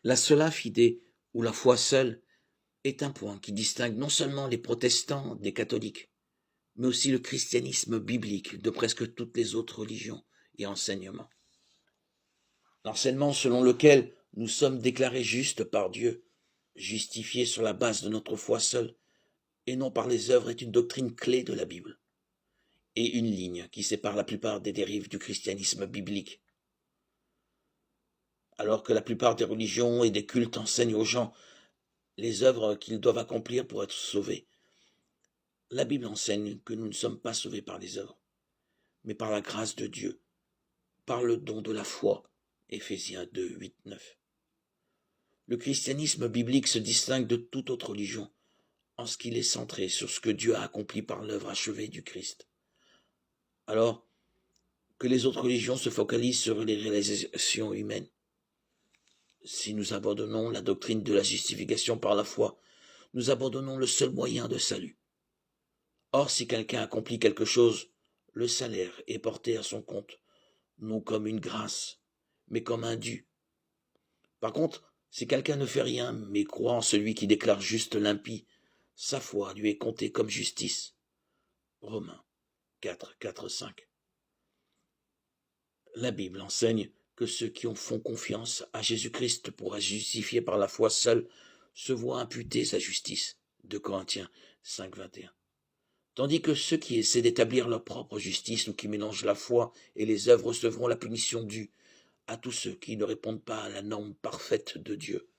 La sola fide, ou la foi seule, est un point qui distingue non seulement les protestants des catholiques, mais aussi le christianisme biblique de presque toutes les autres religions et enseignements. L'enseignement selon lequel nous sommes déclarés justes par Dieu, justifiés sur la base de notre foi seule, et non par les œuvres, est une doctrine clé de la Bible, et une ligne qui sépare la plupart des dérives du christianisme biblique. Alors que la plupart des religions et des cultes enseignent aux gens les œuvres qu'ils doivent accomplir pour être sauvés, la Bible enseigne que nous ne sommes pas sauvés par les œuvres, mais par la grâce de Dieu, par le don de la foi. Éphésiens 2, 8, 9. Le christianisme biblique se distingue de toute autre religion en ce qu'il est centré sur ce que Dieu a accompli par l'œuvre achevée du Christ. Alors que les autres religions se focalisent sur les réalisations humaines. Si nous abandonnons la doctrine de la justification par la foi, nous abandonnons le seul moyen de salut. Or, si quelqu'un accomplit quelque chose, le salaire est porté à son compte, non comme une grâce, mais comme un dû. Par contre, si quelqu'un ne fait rien, mais croit en celui qui déclare juste l'impie, sa foi lui est comptée comme justice. Romains 4, 4, 5. La Bible enseigne que ceux qui font confiance à Jésus-Christ pour être justifiés par la foi seule se voient imputer sa justice. 2 Corinthiens 5, 21. Tandis que ceux qui essaient d'établir leur propre justice ou qui mélangent la foi et les œuvres recevront la punition due à tous ceux qui ne répondent pas à la norme parfaite de Dieu.